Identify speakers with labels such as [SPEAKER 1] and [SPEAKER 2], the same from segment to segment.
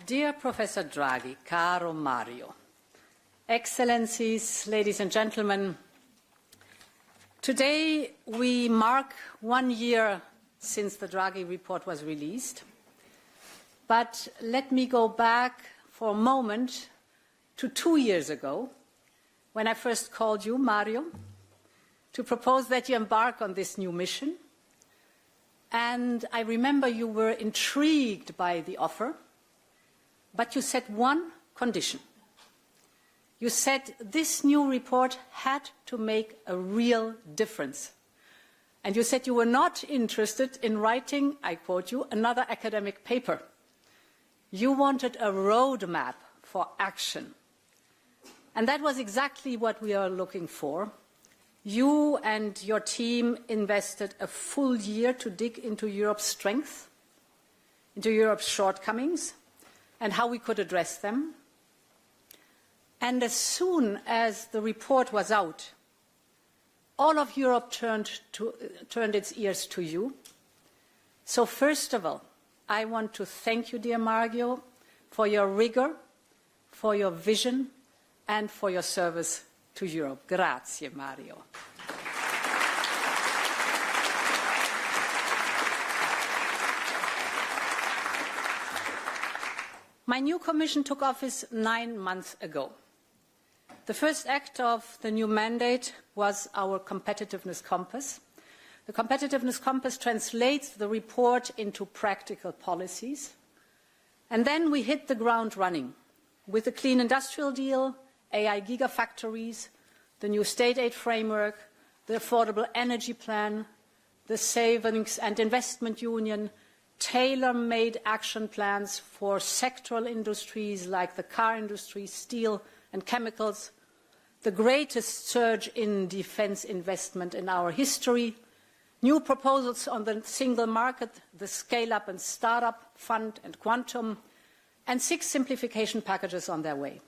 [SPEAKER 1] Dear Professor Draghi, caro Mario, Excellencies, ladies and gentlemen, today we mark 1 year since the Draghi Report was released. But let me go back for a moment to 2 years ago, when I first called you, Mario, to propose that you embark on this new mission. And I remember you were intrigued by the offer, but you set one condition. You said this new report had to make a real difference. And you said you were not interested in writing, I quote you, another academic paper. You wanted a roadmap for action. And that was exactly what we are looking for. You and your team invested a full year to dig into Europe's strengths, into Europe's shortcomings, and how we could address them. And as soon as the report was out, all of Europe turned its ears to you. So first of all, I want to thank you, dear Mario, for your rigor, for your vision, and for your service to Europe. Grazie, Mario. My new Commission took office 9 months ago. The first act of the new mandate was our competitiveness compass. The competitiveness compass translates the report into practical policies. And then we hit the ground running with the Clean Industrial Deal, AI gigafactories, the new state aid framework, the Affordable Energy Plan, the Savings and Investment Union, tailor-made action plans for sectoral industries like the car industry, steel and chemicals, the greatest surge in defense investment in our history, new proposals on the single market, the Scale-up and Startup Fund and Quantum, and 6 simplification packages on their way.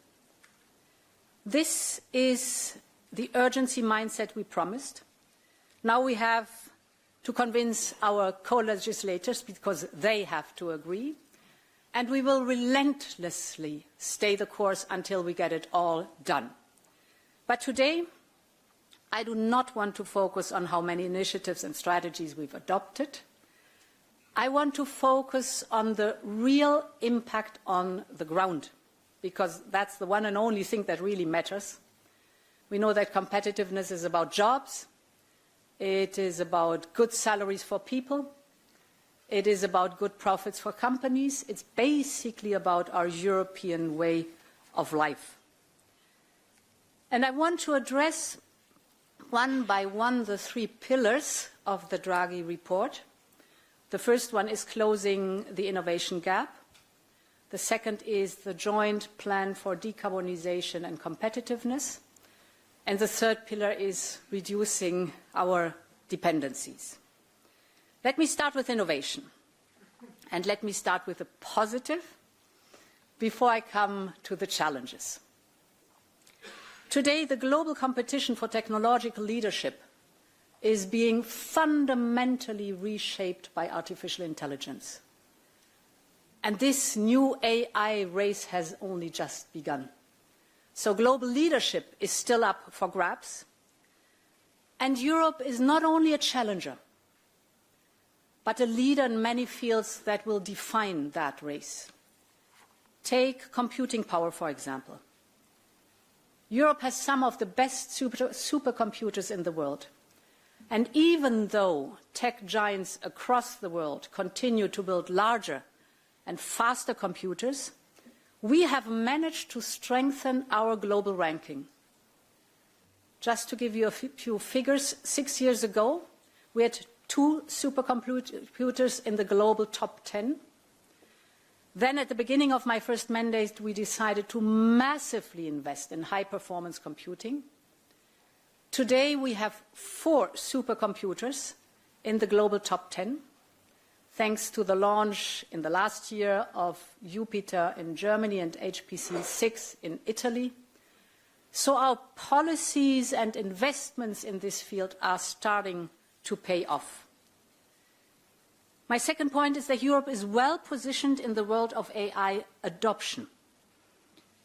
[SPEAKER 1] This is the urgency mindset we promised. Now we have to convince our co-legislators, because they have to agree, and we will relentlessly stay the course until we get it all done. But today, I do not want to focus on how many initiatives and strategies we've adopted. I want to focus on the real impact on the ground, because that's the one and only thing that really matters. We know that competitiveness is about jobs. It is about good salaries for people. It is about good profits for companies. It's basically about our European way of life. And I want to address one by one the 3 pillars of the Draghi Report. The first one is closing the innovation gap. The second is the joint plan for decarbonization and competitiveness. And the third pillar is reducing our dependencies. Let me start with innovation. And let me start with the positive before I come to the challenges. Today, the global competition for technological leadership is being fundamentally reshaped by artificial intelligence. And this new AI race has only just begun. So global leadership is still up for grabs. And Europe is not only a challenger, but a leader in many fields that will define that race. Take computing power, for example. Europe has some of the best supercomputers in the world. And even though tech giants across the world continue to build larger and faster computers, we have managed to strengthen our global ranking. Just to give you a few figures, 6 years ago, we had 2 supercomputers in the global top 10. Then at the beginning of my first mandate, we decided to massively invest in high-performance computing. Today, we have 4 supercomputers in the global top 10, thanks to the launch in the last year of Jupiter in Germany and HPC 6 in Italy. So our policies and investments in this field are starting to pay off. My second point is that Europe is well positioned in the world of AI adoption.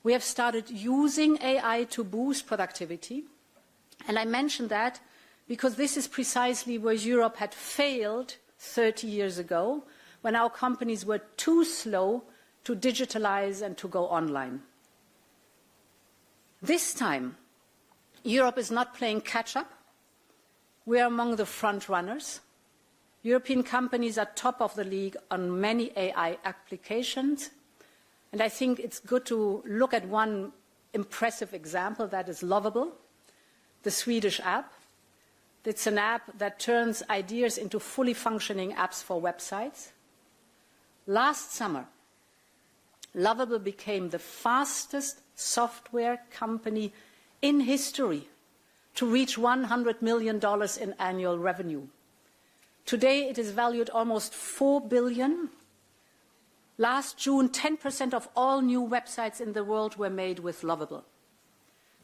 [SPEAKER 1] We have started using AI to boost productivity, and I mention that because this is precisely where Europe had failed 30 years ago, when our companies were too slow to digitalize and to go online. This time, Europe is not playing catch-up. We are among the front runners. European companies are top of the league on many AI applications. And I think it's good to look at one impressive example, that is Lovable, the Swedish app. It's an app that turns ideas into fully functioning apps for websites. Last summer, Lovable became the fastest software company in history to reach $100 million in annual revenue. Today, it is valued almost $4 billion. Last June, 10% of all new websites in the world were made with Lovable.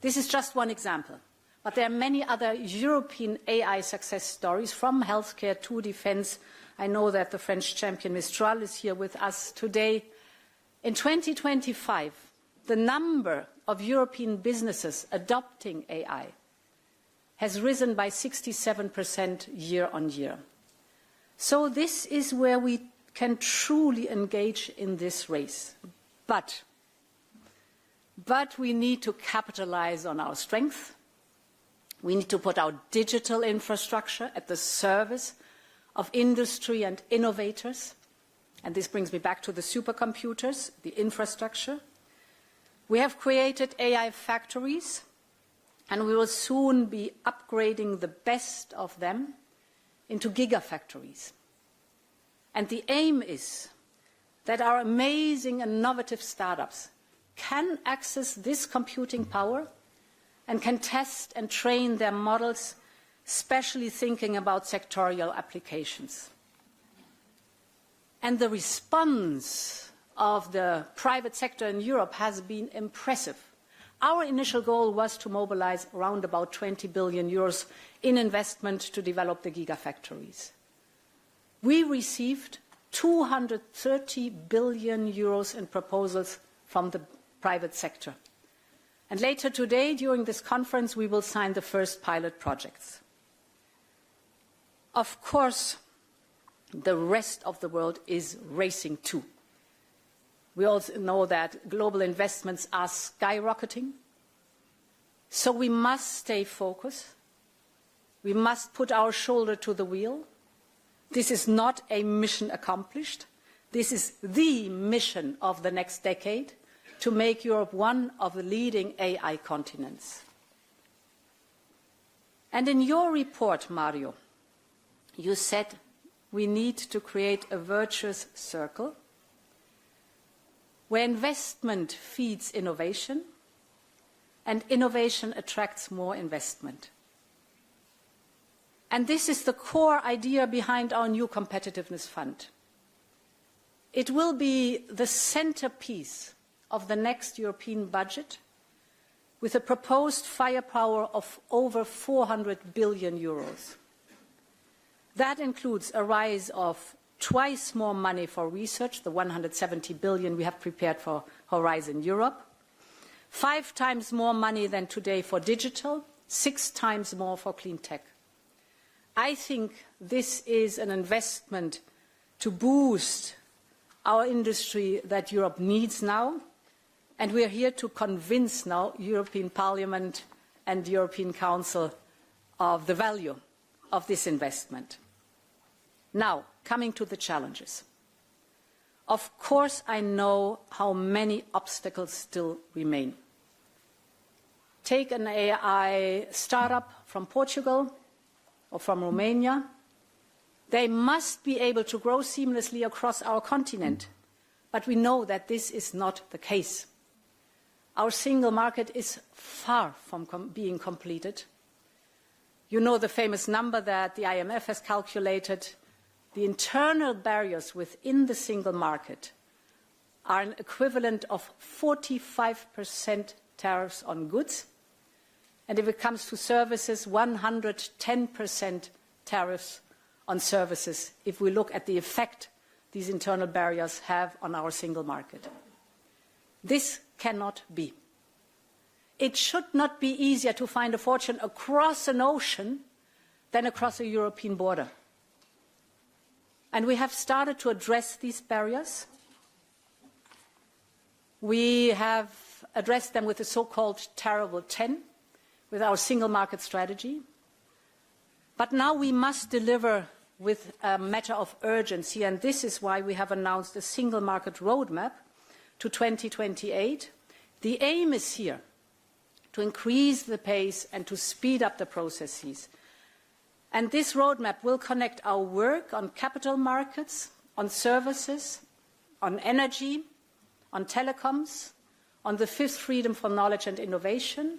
[SPEAKER 1] This is just one example, but there are many other European AI success stories, from healthcare to defense. I know that the French champion Mistral is here with us today. In 2025, the number of European businesses adopting AI has risen by 67% year on year. So this is where we can truly engage in this race. But we need to capitalize on our strength. We need to put our digital infrastructure at the service of industry and innovators. And this brings me back to the supercomputers, the infrastructure. We have created AI factories, and we will soon be upgrading the best of them into gigafactories. And the aim is that our amazing innovative startups can access this computing power and can test and train their models, especially thinking about sectorial applications. And the response of the private sector in Europe has been impressive. Our initial goal was to mobilize around about 20 billion euros in investment to develop the gigafactories. We received 230 billion euros in proposals from the private sector. And later today, during this conference, we will sign the first pilot projects. Of course, the rest of the world is racing too. We also know that global investments are skyrocketing. So we must stay focused. We must put our shoulder to the wheel. This is not a mission accomplished. This is the mission of the next decade, to make Europe one of the leading AI continents. And in your report, Mario, you said we need to create a virtuous circle where investment feeds innovation and innovation attracts more investment. And this is the core idea behind our new competitiveness fund. It will be the centerpiece of the next European budget, with a proposed firepower of over 400 billion euros. That includes a rise of twice more money for research, the 170 billion we have prepared for Horizon Europe, 5 times more money than today for digital, 6 times more for clean tech. I think this is an investment to boost our industry that Europe needs now, and we are here to convince now European Parliament and the European Council of the value of this investment. Now, coming to the challenges. Of course, I know how many obstacles still remain. Take an AI startup from Portugal or from Romania. They must be able to grow seamlessly across our continent, but we know that this is not the case. Our single market is far from being completed. You know the famous number that the IMF has calculated. The internal barriers within the single market are an equivalent of 45% tariffs on goods, and if it comes to services, 110% tariffs on services if we look at the effect these internal barriers have on our single market. This cannot be. It should not be easier to find a fortune across an ocean than across a European border. And we have started to address these barriers. We have addressed them with the so-called Terrible 10, with our single market strategy. But now we must deliver with a matter of urgency, and this is why we have announced a single market roadmap to 2028. The aim is here to increase the pace and to speed up the processes. And this roadmap will connect our work on capital markets, on services, on energy, on telecoms, on the fifth freedom for knowledge and innovation,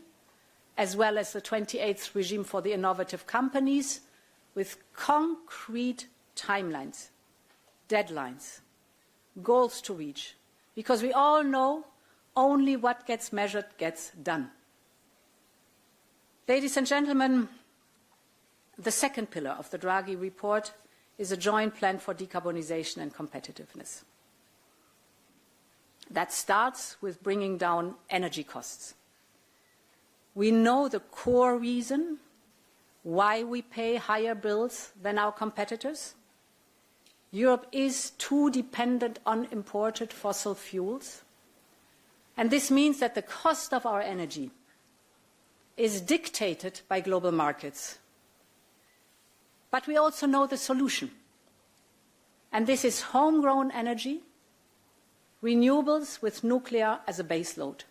[SPEAKER 1] as well as the 28th regime for the innovative companies, with concrete timelines, deadlines, goals to reach, because we all know only what gets measured gets done. Ladies and gentlemen, the second pillar of the Draghi Report is a joint plan for decarbonization and competitiveness. That starts with bringing down energy costs. We know the core reason why we pay higher bills than our competitors. Europe is too dependent on imported fossil fuels. And this means that the cost of our energy is dictated by global markets. But we also know the solution. And this is homegrown energy, renewables with nuclear as a base load.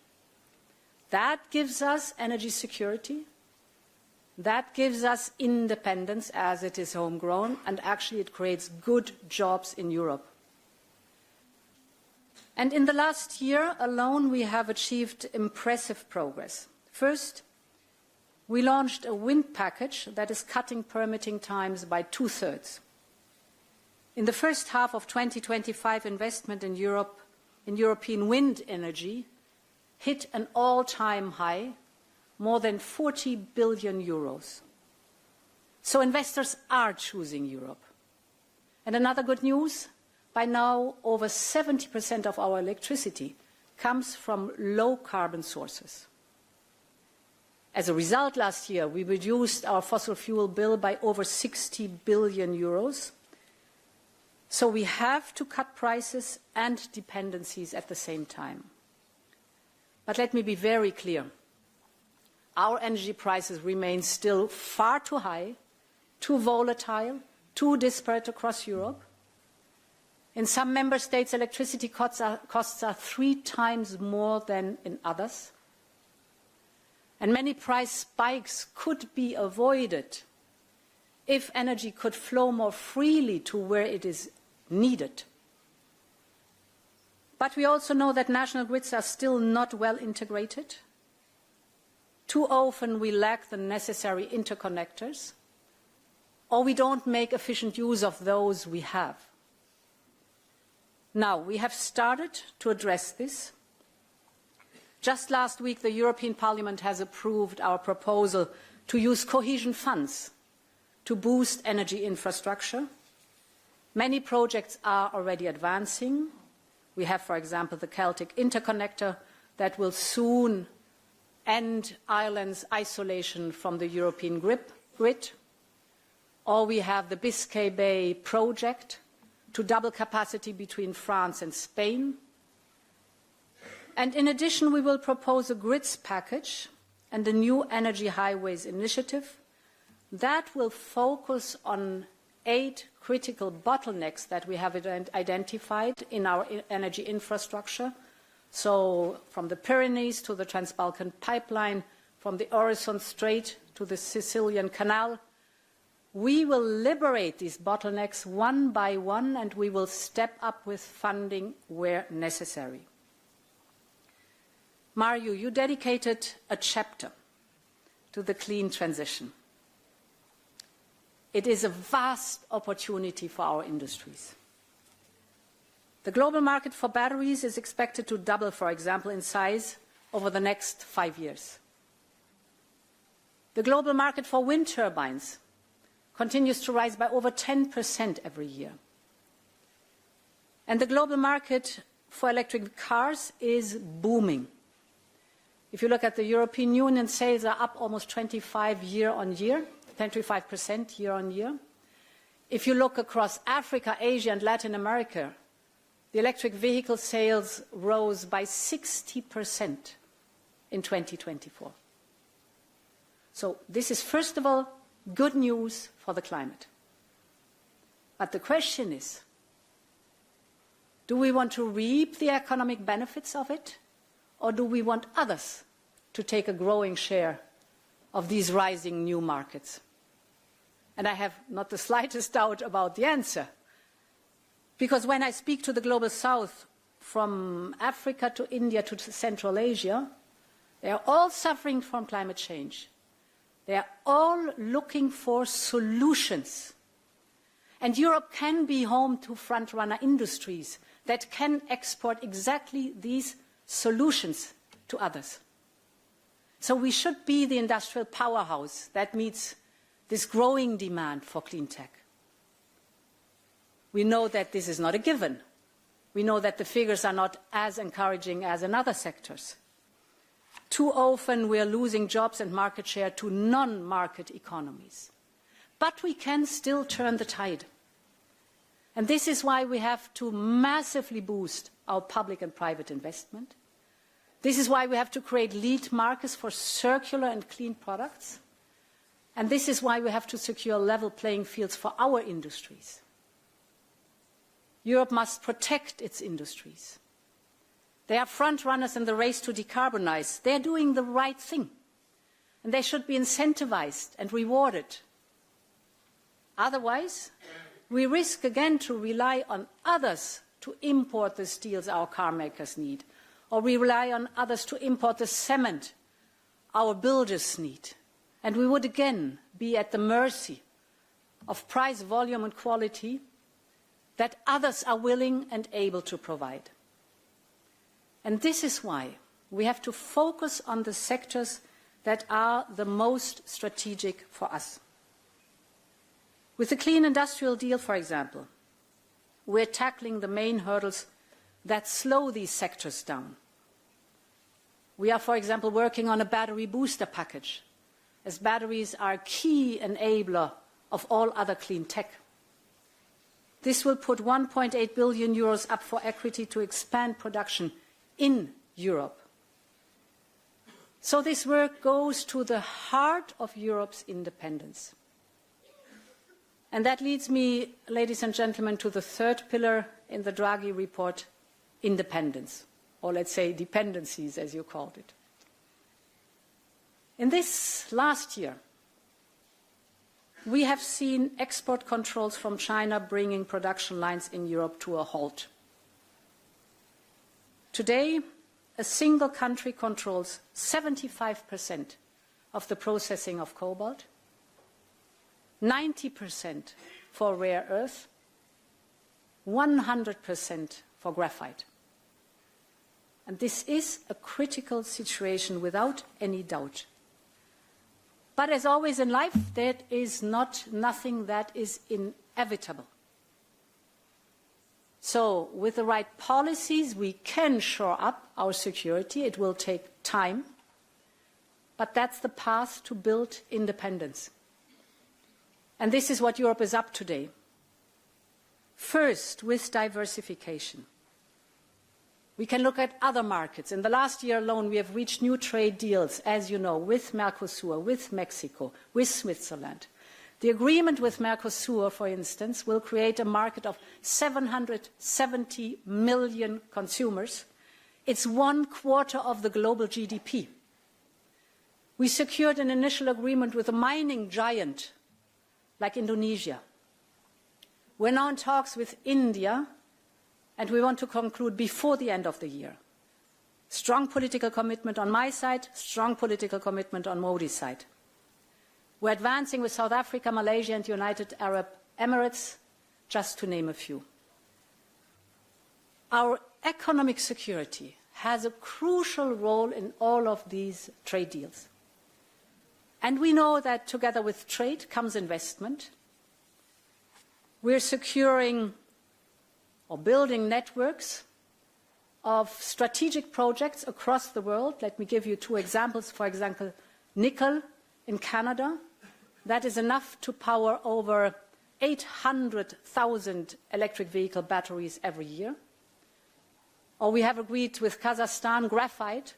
[SPEAKER 1] That gives us energy security. That gives us independence as it is homegrown, and actually it creates good jobs in Europe. And in the last year alone, we have achieved impressive progress. First, we launched a wind package that is cutting permitting times by 2/3. In the first half of 2025, investment in Europe, in European wind energy, hit an all-time high, more than 40 billion euros. So investors are choosing Europe. And another good news, by now over 70% of our electricity comes from low-carbon sources. As a result, last year, we reduced our fossil fuel bill by over 60 billion euros. So we have to cut prices and dependencies at the same time. But let me be very clear. Our energy prices remain still far too high, too volatile, too disparate across Europe. In some member states, electricity costs are 3 times more than in others. And many price spikes could be avoided if energy could flow more freely to where it is needed. But we also know that national grids are still not well integrated. Too often we lack the necessary interconnectors, or we don't make efficient use of those we have. Now, we have started to address this. Just last week, the European Parliament has approved our proposal to use cohesion funds to boost energy infrastructure. Many projects are already advancing. We have, for example, the Celtic interconnector that will soon end Ireland's isolation from the European grid. Or we have the Biscay Bay project to double capacity between France and Spain. And in addition, we will propose a grids package and a new energy highways initiative that will focus on 8 critical bottlenecks that we have identified in our energy infrastructure. So from the Pyrenees to the Trans-Balkan pipeline, from the Øresund Strait to the Sicilian Canal, we will liberate these bottlenecks one by one, and we will step up with funding where necessary. Mario, you dedicated a chapter to the clean transition. It is a vast opportunity for our industries. The global market for batteries is expected to double, for example, in size over the next 5 years. The global market for wind turbines continues to rise by over 10% every year. And the global market for electric cars is booming. If you look at the European Union, sales are up almost 25% year-on-year. If you look across Africa, Asia, and Latin America, the electric vehicle sales rose by 60% in 2024. So this is, first of all, good news for the climate. But the question is, do we want to reap the economic benefits of it, or do we want others to take a growing share of these rising new markets? And I have not the slightest doubt about the answer. Because when I speak to the global south, from Africa to India to Central Asia, they are all suffering from climate change. They are all looking for solutions. And Europe can be home to front-runner industries that can export exactly these solutions to others. So we should be the industrial powerhouse that meets this growing demand for clean tech. We know that this is not a given. We know that the figures are not as encouraging as in other sectors. Too often we are losing jobs and market share to non-market economies. But we can still turn the tide. And this is why we have to massively boost our public and private investment. This is why we have to create lead markets for circular and clean products. And this is why we have to secure level playing fields for our industries. Europe must protect its industries. They are front runners in the race to decarbonize. They are doing the right thing. And they should be incentivized and rewarded. Otherwise, we risk again to rely on others to import the steels our car makers need, or we rely on others to import the cement our builders need. And we would again be at the mercy of price, volume and quality that others are willing and able to provide. And this is why we have to focus on the sectors that are the most strategic for us. With the Clean Industrial Deal, for example, we're tackling the main hurdles that slow these sectors down. We are, for example, working on a battery booster package, as batteries are a key enabler of all other clean tech. This will put 1.8 billion euros up for equity to expand production in Europe. So this work goes to the heart of Europe's independence. And that leads me, ladies and gentlemen, to the third pillar in the Draghi Report, independence, or let's say dependencies, as you called it. In this last year, we have seen export controls from China bringing production lines in Europe to a halt. Today, a single country controls 75% of the processing of cobalt, 90% for rare earth, 100% for graphite. And this is a critical situation without any doubt. But as always in life, that is nothing that is inevitable. So with the right policies, we can shore up our security. It will take time. But that's the path to build independence. And this is what Europe is up to today. First, with diversification. We can look at other markets. In the last year alone, we have reached new trade deals, as you know, with Mercosur, with Mexico, with Switzerland. The agreement with Mercosur, for instance, will create a market of 770 million consumers. It's 1/4 of the global GDP. We secured an initial agreement with a mining giant like Indonesia. We're now in talks with India, and we want to conclude before the end of the year. Strong political commitment on my side, strong political commitment on Modi's side. We're advancing with South Africa, Malaysia and United Arab Emirates, just to name a few. Our economic security has a crucial role in all of these trade deals. And we know that together with trade comes investment, We're securing or building networks of strategic projects across the world. Let me give you two examples. For example, nickel in Canada. That is enough to power over 800,000 electric vehicle batteries every year. Or we have agreed with Kazakhstan graphite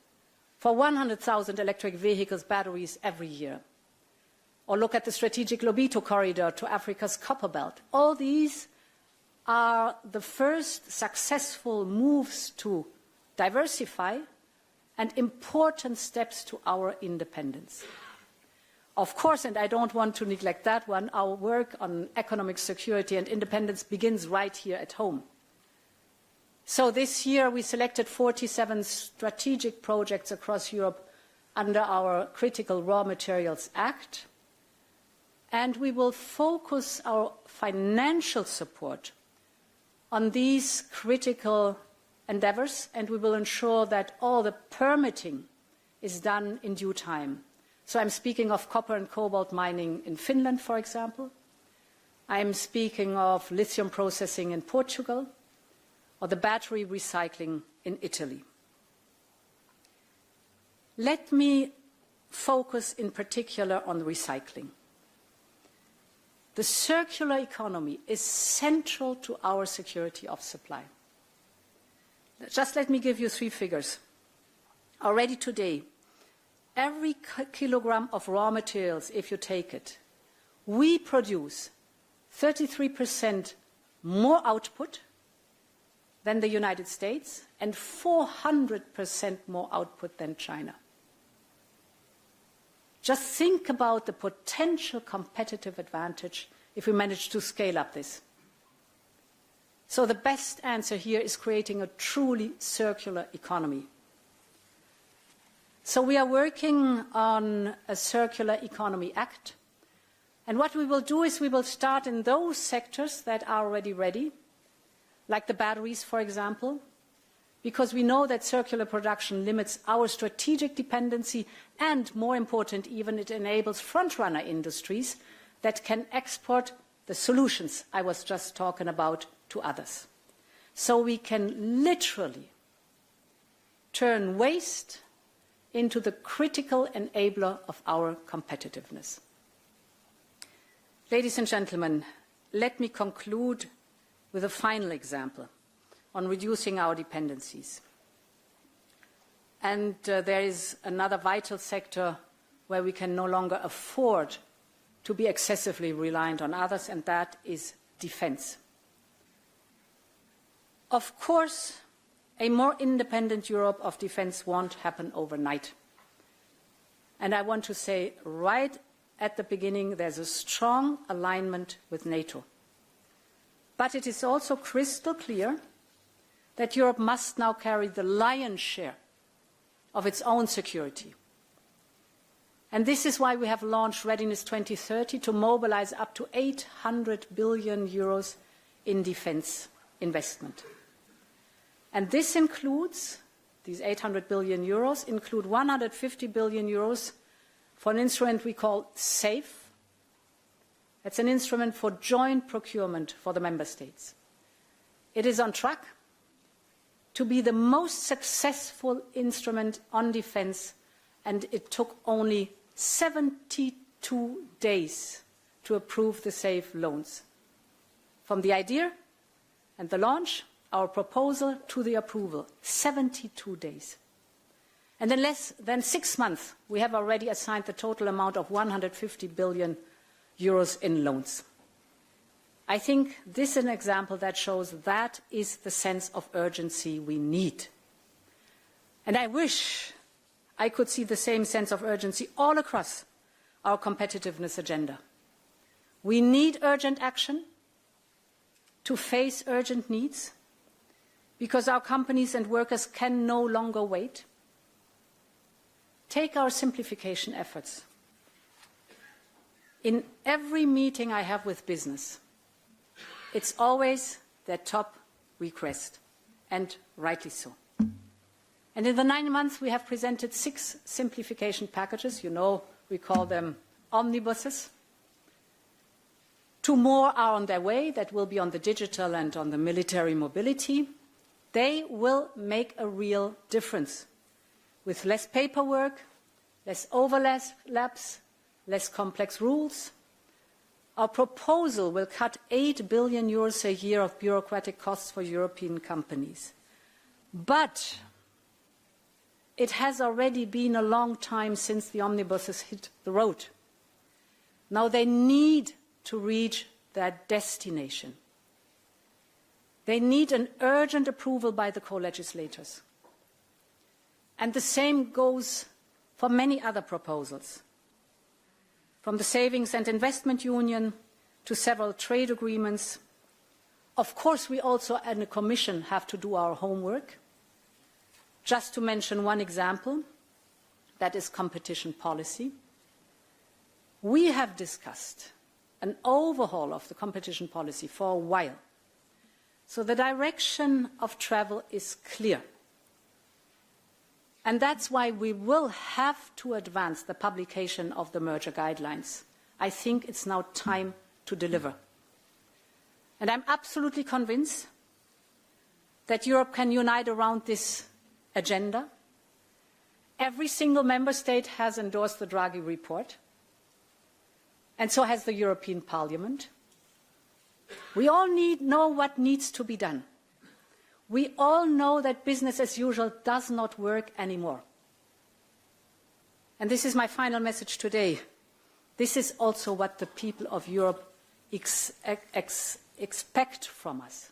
[SPEAKER 1] for 100,000 electric vehicles batteries every year. Or look at the strategic Lobito corridor to Africa's copper belt. All these are the first successful moves to diversify and important steps to our independence. Of course, and I don't want to neglect that one, our work on economic security and independence begins right here at home. So this year we selected 47 strategic projects across Europe under our Critical Raw Materials Act, and we will focus our financial support on these critical endeavors, and we will ensure that all the permitting is done in due time. So I'm speaking of copper and cobalt mining in Finland, for example. I'm speaking of lithium processing in Portugal, or the battery recycling in Italy. Let me focus in particular on recycling. The circular economy is central to our security of supply. Just let me give you three figures. Already today, every kilogram of raw materials, if you take it, we produce 33% more output than the United States and 400% more output than China. Just think about the potential competitive advantage if we manage to scale up this. So the best answer here is creating a truly circular economy. So we are working on a Circular Economy Act. And what we will do is we will start in those sectors that are already ready, like the batteries, for example, because we know that circular production limits our strategic dependency and, more important even, it enables front-runner industries that can export the solutions I was just talking about to others. So we can literally turn waste into the critical enabler of our competitiveness. Ladies and gentlemen, let me conclude with a final example on reducing our dependencies. And there is another vital sector where we can no longer afford to be excessively reliant on others, and that is defense. Of course, a more independent Europe of defense won't happen overnight. And I want to say right at the beginning, there's a strong alignment with NATO. But it is also crystal clear that Europe must now carry the lion's share of its own security. And this is why we have launched Readiness 2030 to mobilize up to 800 billion euros in defense investment. And this includes, these 800 billion euros include 150 billion euros for an instrument we call SAFE. It's an instrument for joint procurement for the member states. It is on track to be the most successful instrument on defense, and it took only 72 days to approve the SAFE loans. From the idea and the launch, our proposal to the approval, 72 days. And in less than 6 months, we have already assigned the total amount of 150 billion euros in loans. I think this is an example that shows that is the sense of urgency we need. And I wish I could see the same sense of urgency all across our competitiveness agenda. We need urgent action to face urgent needs because our companies and workers can no longer wait. Take our simplification efforts. In every meeting I have with business, it's always their top request, and rightly so. And in the 9 months, we have presented 6 simplification packages. You know, we call them omnibuses. Two more are on their way, that will be on the digital and on the military mobility. They will make a real difference, with less paperwork, less overlaps, less complex rules. Our proposal will cut 8 billion euros a year of bureaucratic costs for European companies. But it has already been a long time since the omnibuses hit the road. Now they need to reach their destination. They need an urgent approval by the co-legislators. And the same goes for many other proposals, from the Savings and Investment Union to several trade agreements. Of course, we also, as a Commission, have to do our homework. Just to mention one example, that is competition policy. We have discussed an overhaul of the competition policy for a while. So the direction of travel is clear. And that's why we will have to advance the publication of the merger guidelines. I think it's now time to deliver. And I'm absolutely convinced that Europe can unite around this agenda. Every single member state has endorsed the Draghi Report, and so has the European Parliament. We all know what needs to be done. We all know that business as usual does not work anymore. And this is my final message today. This is also what the people of Europe expect from us.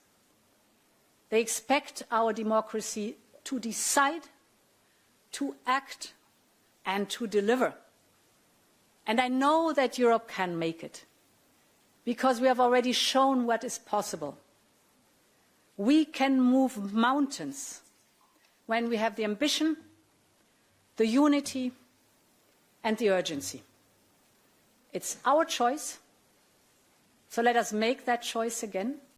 [SPEAKER 1] They expect our democracy to decide, to act, and to deliver. And I know that Europe can make it, because we have already shown what is possible. We can move mountains when we have the ambition, the unity, and the urgency. It's our choice, so let us make that choice again.